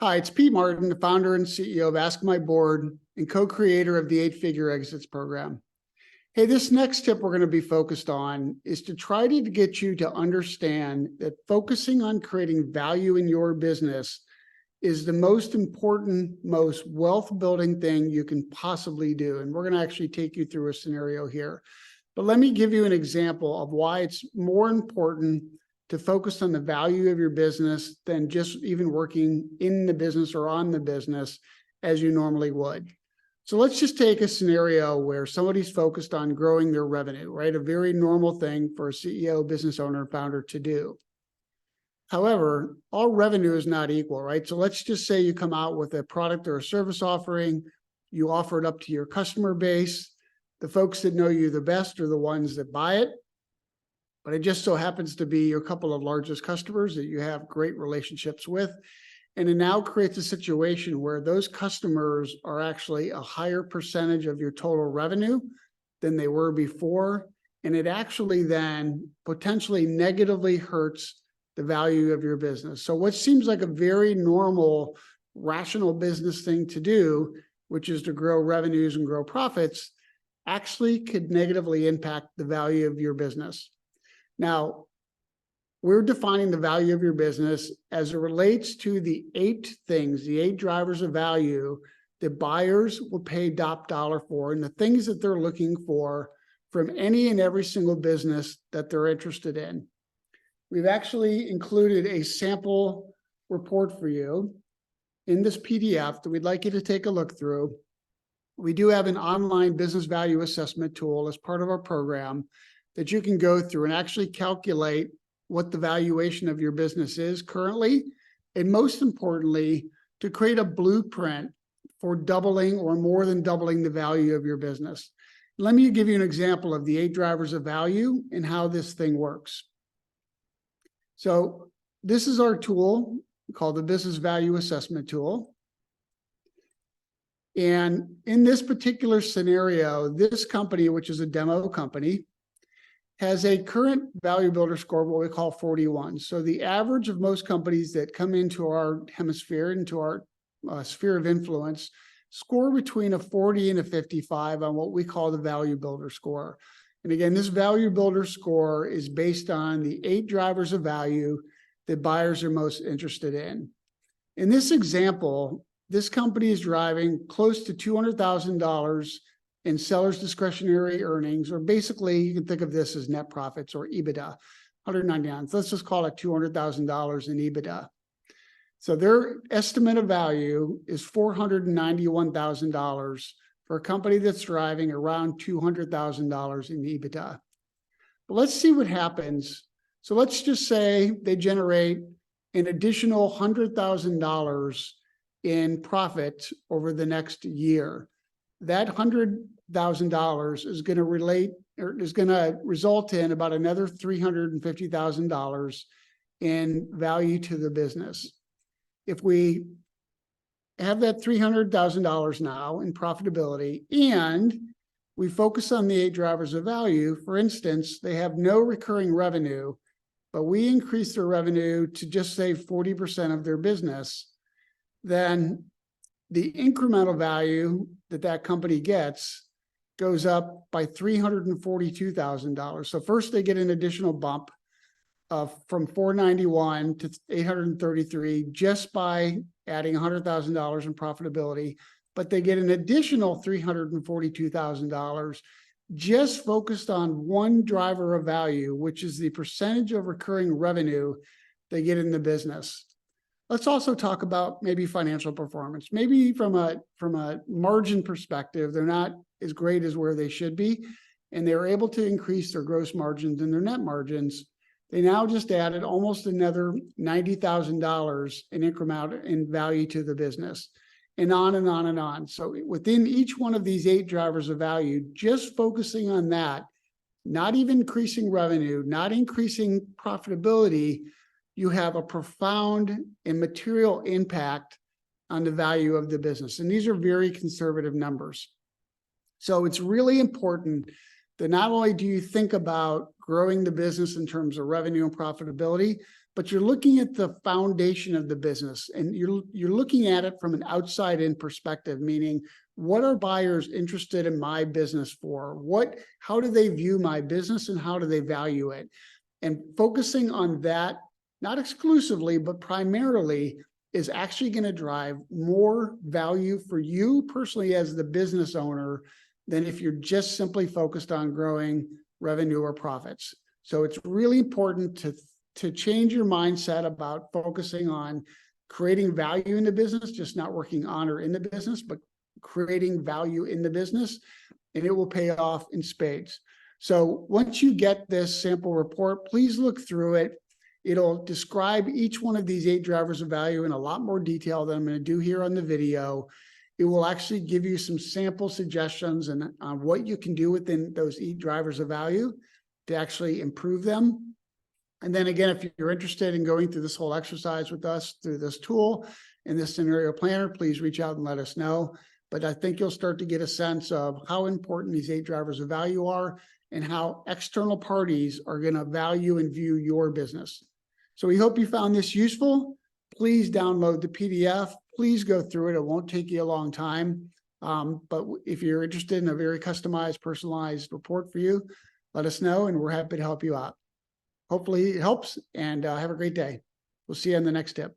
Hi, it's Pete Martin, the founder and CEO of Ask My Board and co-creator of the 8-Figure Exits program. Hey, this next tip we're going to be focused on is to try to get you to understand that focusing on creating value in your business is the most important, most wealth-building thing you can possibly do. And we're going to actually take you through a scenario here. But let me give you an example of why it's more important to focus on the value of your business than just even working in the business or on the business as you normally would. So let's just take a scenario where somebody's focused on growing their revenue, right? A very normal thing for a CEO, business owner, founder to do. However, all revenue is not equal, right? So let's just say you come out with a product or a service offering, you offer it up to your customer base. The folks that know you the best are the ones that buy it. But it just so happens to be your couple of largest customers that you have great relationships with. And it now creates a situation where those customers are actually a higher percentage of your total revenue than they were before. And it actually then potentially negatively hurts the value of your business. So what seems like a very normal, rational business thing to do, which is to grow revenues and grow profits, actually could negatively impact the value of your business. Now, we're defining the value of your business as it relates to the 8 things, the 8 drivers of value that buyers will pay top dollar for, and the things that they're looking for from any and every single business that they're interested in. We've actually included a sample report for you in this PDF that we'd like you to take a look through. We do have an online business value assessment tool as part of our program that you can go through and actually calculate what the valuation of your business is currently, and most importantly, to create a blueprint for doubling or more than doubling the value of your business. Let me give you an example of the 8 drivers of value and how this thing works. So this is our tool called the Business Value Assessment Tool. And in this particular scenario, this company, which is a demo company, has a current value builder score, what we call 41. So the average of most companies that come into our hemisphere, into our sphere of influence, score between a 40 and a 55 on what we call the value builder score. And again, this value builder score is based on the 8 drivers of value that buyers are most interested in. In this example, this company is driving close to $200,000 in seller's discretionary earnings, or basically you can think of this as net profits or EBITDA, 199. So let's just call it $200,000 in EBITDA. So their estimate of value is $491,000 for a company that's driving around $200,000 in EBITDA. But let's see what happens. So let's just say they generate an additional $100,000 in profit over the next year. That $100,000 is going to result in about another $350,000 in value to the business. If we have that $300,000 now in profitability and we focus on the 8 drivers of value, for instance, they have no recurring revenue, but we increase their revenue to just say 40% of their business, then the incremental value that that company gets goes up by $342,000. So first they get an additional bump from 491 to 833 just by adding $100,000 in profitability, but they get an additional $342,000 just focused on one driver of value, which is the percentage of recurring revenue they get in the business. Let's also talk about maybe financial performance. Maybe from a margin perspective, they're not as great as where they should be, and they were able to increase their gross margins and their net margins. They now just added almost another $90,000 in increment in value to the business, and on and on and on. So within each one of these 8 drivers of value, just focusing on that, not even increasing revenue, not increasing profitability, you have a profound and material impact on the value of the business. And these are very conservative numbers. So it's really important that not only do you think about growing the business in terms of revenue and profitability, but you're looking at the foundation of the business, and you're looking at it from an outside in perspective, meaning what are buyers interested in my business for? How do they view my business and how do they value it? And focusing on that, not exclusively, but primarily, is actually going to drive more value for you personally as the business owner than if you're just simply focused on growing revenue or profits. So it's really important to change your mindset about focusing on creating value in the business, just not working on or in the business, but creating value in the business, and it will pay off in spades. So once you get this sample report, please look through it. It'll describe each one of these 8 drivers of value in a lot more detail than I'm going to do here on the video. It will actually give you some sample suggestions and what you can do within those 8 drivers of value to actually improve them. And then again, if you're interested in going through this whole exercise with us through this tool and this scenario planner, please reach out and let us know. But I think you'll start to get a sense of how important these 8 drivers of value are and how external parties are going to value and view your business. So we hope you found this useful. Please download the PDF. Please go through it. It won't take you a long time. But if you're interested in a very customized, personalized report for you, let us know, and we're happy to help you out. Hopefully it helps, and have a great day. We'll see you on the next tip.